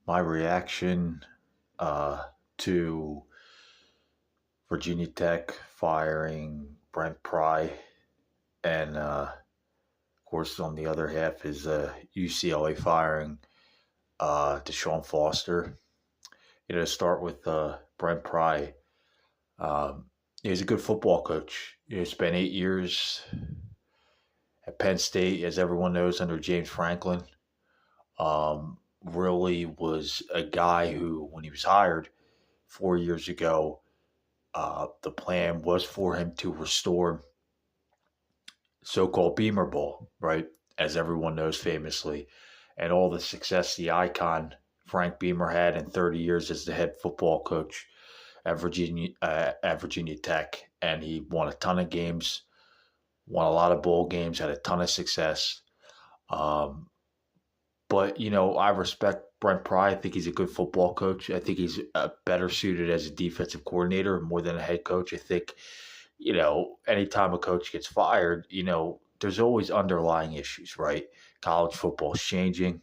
My reaction to Virginia Tech firing Brent Pry, and of course, on the other half is UCLA firing Deshaun Foster. To start with Brent Pry, he's a good football coach. He spent 8 years at Penn State, as everyone knows, under James Franklin. Really was a guy who, when he was hired 4 years ago, the plan was for him to restore so-called Beamer Bowl, right? As everyone knows famously, and all the success the icon Frank Beamer had in 30 years as the head football coach at Virginia Tech, and he won a ton of games, won a lot of bowl games, had a ton of success. Um, but I respect Brent Pry. I think he's a good football coach. I think he's better suited as a defensive coordinator more than a head coach. I think anytime a coach gets fired, there's always underlying issues, right? College football is changing.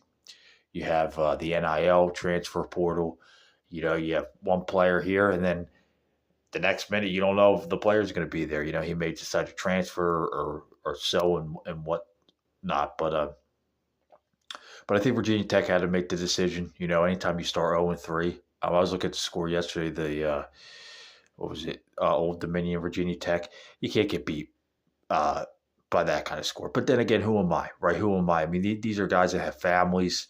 You have the NIL transfer portal. You have one player here, and then the next minute you don't know if the player's going to be there. He may decide to transfer or so and what not. But I think Virginia Tech had to make the decision. Anytime you start 0-3, I was looking at the score yesterday. What was it? Old Dominion, Virginia Tech. You can't get beat by that kind of score. But then again, who am I, right? Who am I? I mean, these are guys that have families.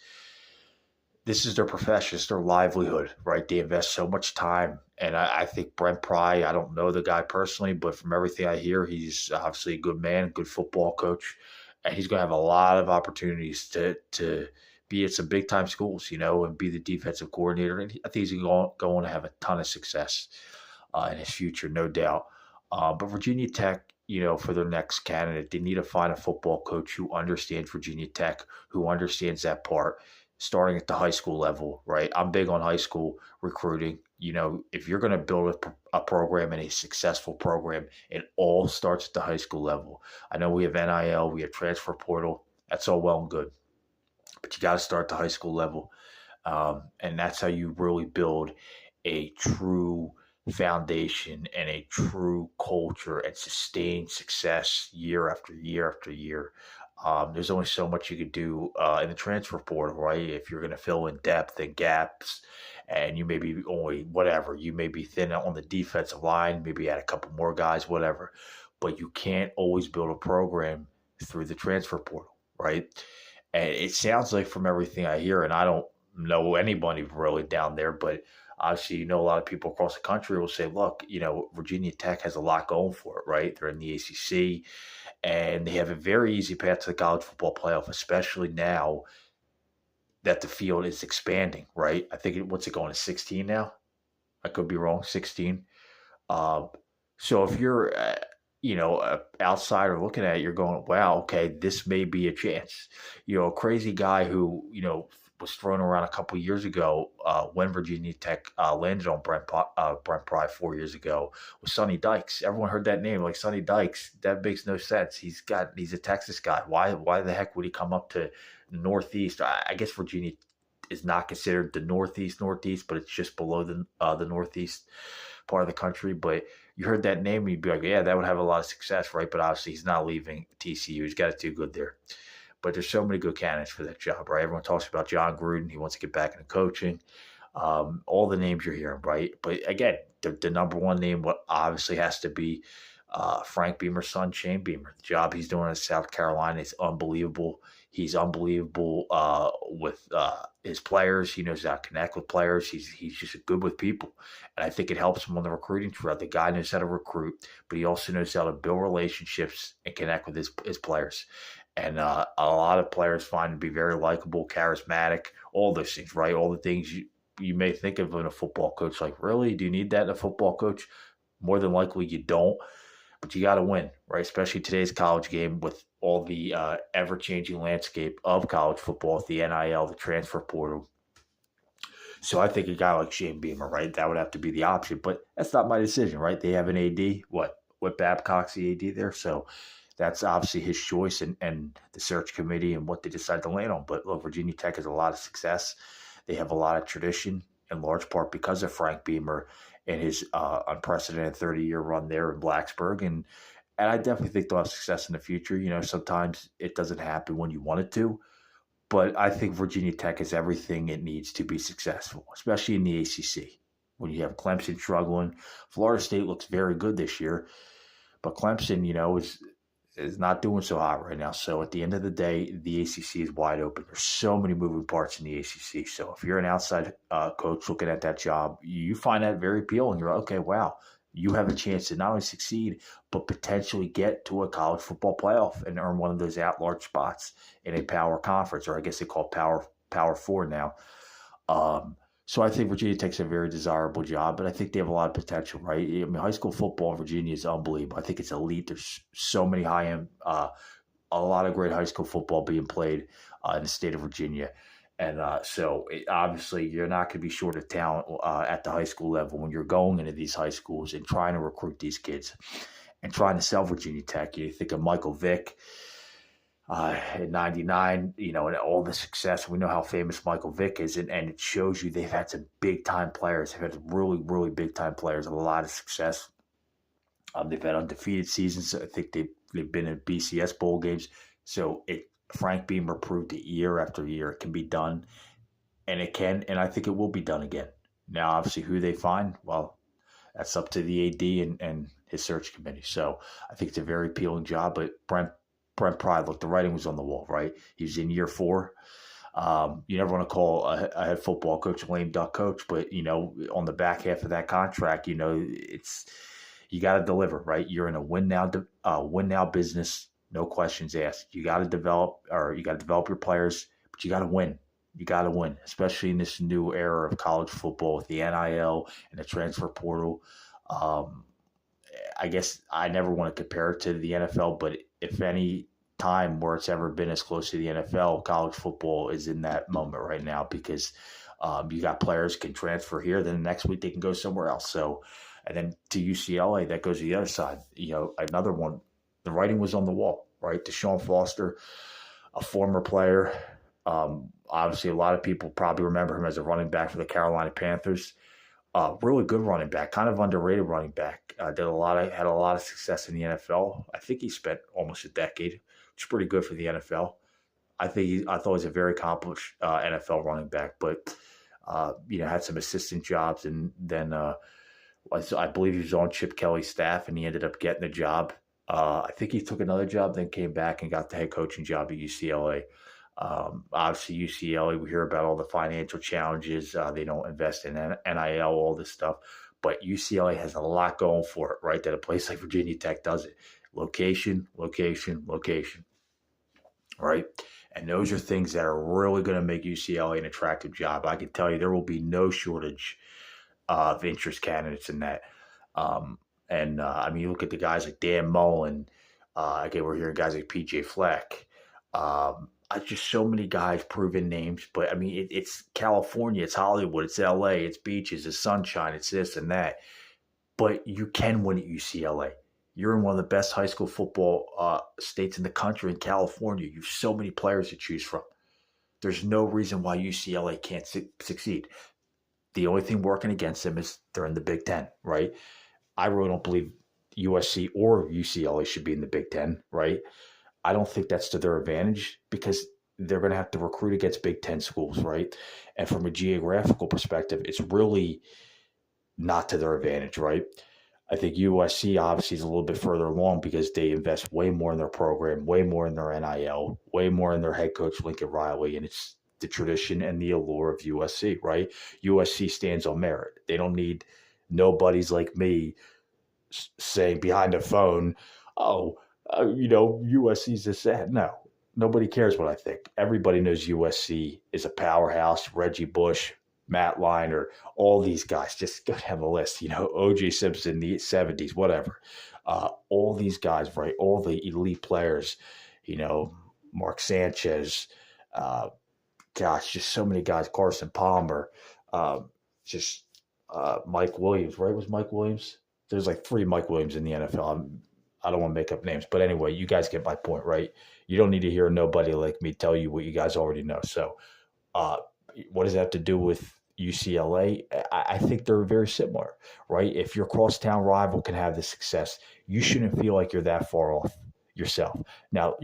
This is their profession, it's their livelihood, right? They invest so much time. And I think Brent Pry, I don't know the guy personally, but from everything I hear, he's obviously a good man, good football coach. And he's going to have a lot of opportunities to be at some big time schools, and be the defensive coordinator. And I think he's going to have a ton of success in his future, no doubt. But Virginia Tech, for their next candidate, they need to find a football coach who understands Virginia Tech, who understands that part, starting at the high school level, right? I'm big on high school recruiting. If you're going to build a program and a successful program, it all starts at the high school level. I know we have NIL, we have transfer portal. That's all well and good. But you got to start at the high school level. And that's how you really build a true foundation and a true culture and sustain success year after year after year. There's only so much you could do in the transfer portal, right? If you're going to fill in depth and gaps, and you may be only whatever, you may be thin on the defensive line, maybe add a couple more guys, whatever. But you can't always build a program through the transfer portal, right? And it sounds like from everything I hear, and I don't know anybody really down there, but obviously, a lot of people across the country will say, look, Virginia Tech has a lot going for it, right? They're in the ACC, and they have a very easy path to the college football playoff, especially now that the field is expanding, right? I think, what's it going to 16 now? I could be wrong, 16. Um, so if you're, an outsider looking at it, you're going, wow, okay, this may be a chance. A crazy guy who, was thrown around a couple of years ago when Virginia Tech landed on Brent Pry 4 years ago was Sonny Dykes. Everyone heard that name, like Sonny Dykes. That makes no sense. He's a Texas guy. Why the heck would he come up to the Northeast? I guess Virginia is not considered the Northeast, but it's just below the Northeast part of the country. But you heard that name, and you'd be like, yeah, that would have a lot of success, right? But obviously, he's not leaving TCU. He's got it too good there. But there's so many good candidates for that job, right? Everyone talks about John Gruden. He wants to get back into coaching. All the names you're hearing, right? But again, the number one name, what obviously has to be Frank Beamer's son, Shane Beamer. The job he's doing in South Carolina is unbelievable. He's unbelievable with his players. He knows how to connect with players. He's just good with people. And I think it helps him on the recruiting trail. The guy knows how to recruit, but he also knows how to build relationships and connect with his players. And a lot of players find him to be very likable, charismatic, all those things, right? All the things you may think of in a football coach. Like, really? Do you need that in a football coach? More than likely you don't. But you got to win, right? Especially today's college game with all the ever-changing landscape of college football, with the NIL, the transfer portal. So I think a guy like Shane Beamer, right, that would have to be the option. But that's not my decision, right? They have an AD. What Babcock's the AD there? So that's obviously his choice and the search committee and what they decide to land on. But look, Virginia Tech has a lot of success. They have a lot of tradition, in large part because of Frank Beamer and his unprecedented 30-year run there in Blacksburg. And I definitely think they'll have success in the future. Sometimes it doesn't happen when you want it to, but I think Virginia Tech has everything it needs to be successful, especially in the ACC. When you have Clemson struggling, Florida State looks very good this year, but Clemson, is not doing so hot right now. So at the end of the day, the ACC is wide open. There's so many moving parts in the ACC. So if you're an outside coach looking at that job, you find that very appealing. You're like, okay, wow, you have a chance to not only succeed, but potentially get to a college football playoff and earn one of those at-large spots in a power conference, or I guess they call it Power Four now. So I think Virginia Tech's a very desirable job, but I think they have a lot of potential, right? I mean, high school football in Virginia is unbelievable. I think it's elite. There's so many high-end, a lot of great high school football being played in the state of Virginia. And obviously, you're not going to be short of talent at the high school level when you're going into these high schools and trying to recruit these kids and trying to sell Virginia Tech. You think of Michael Vick in '99, and all the success. We know how famous Michael Vick is, and it shows you they've had some big time players. They've had really, really big time players, a lot of success. They've had undefeated seasons. I think they've been in BCS bowl games. So Frank Beamer proved it year after year it can be done, and it can, and I think it will be done again. Now, obviously, who they find, well, that's up to the AD and his search committee. So I think it's a very appealing job, but Brent Pry, look, the writing was on the wall, right? He was in year 4. You never want to call a head football coach a lame duck coach, but, on the back half of that contract, it's you got to deliver, right? You're in a win now business, no questions asked. You got to develop your players, but you got to win. You got to win, especially in this new era of college football with the NIL and the transfer portal. I guess I never want to compare it to the NFL, but if any time where it's ever been as close to the NFL, college football is in that moment right now because you got players can transfer here, then the next week they can go somewhere else. So, and then to UCLA, that goes to the other side. Another one, the writing was on the wall, right? Deshaun Foster, a former player. Obviously, a lot of people probably remember him as a running back for the Carolina Panthers. Really good running back, kind of underrated running back. Had a lot of success in the NFL. I think he spent almost a decade, which is pretty good for the NFL. I thought he was a very accomplished NFL running back, but had some assistant jobs, and then I believe he was on Chip Kelly's staff, and he ended up getting the job. I think he took another job, then came back and got the head coaching job at UCLA. Obviously, UCLA, we hear about all the financial challenges. They don't invest in NIL, all this stuff. But UCLA has a lot going for it, right? That a place like Virginia Tech does it. Location, location, location, right? And those are things that are really going to make UCLA an attractive job. I can tell you there will be no shortage of interest candidates in that. You look at the guys like Dan Mullen. Again, we're hearing guys like PJ Fleck. Just so many guys, proven names, but it's California, it's Hollywood, it's LA, it's beaches, it's sunshine, it's this and that. But you can win at UCLA. You're in one of the best high school football states in the country, in California. You have so many players to choose from. There's no reason why UCLA can't succeed. The only thing working against them is they're in the Big Ten, right? I really don't believe USC or UCLA should be in the Big Ten, right? I don't think that's to their advantage because they're going to have to recruit against Big Ten schools, right? And from a geographical perspective, it's really not to their advantage, right? I think USC obviously is a little bit further along because they invest way more in their program, way more in their NIL, way more in their head coach, Lincoln Riley, and it's the tradition and the allure of USC, right? USC stands on merit. They don't need nobodies like me saying behind the phone, USC's this, that. No, nobody cares what I think. Everybody knows USC is a powerhouse. Reggie Bush, Matt Leinart, all these guys. Just go down the list. O.J. Simpson, the 70s, whatever. All these guys, right? All the elite players. Mark Sanchez. Just so many guys. Carson Palmer. Mike Williams, right? Was Mike Williams? There's like 3 Mike Williams in the NFL. I don't want to make up names, but anyway, you guys get my point, right? You don't need to hear nobody like me tell you what you guys already know. So what does that have to do with UCLA? I think they're very similar, right? If your crosstown rival can have the success, you shouldn't feel like you're that far off yourself. Now,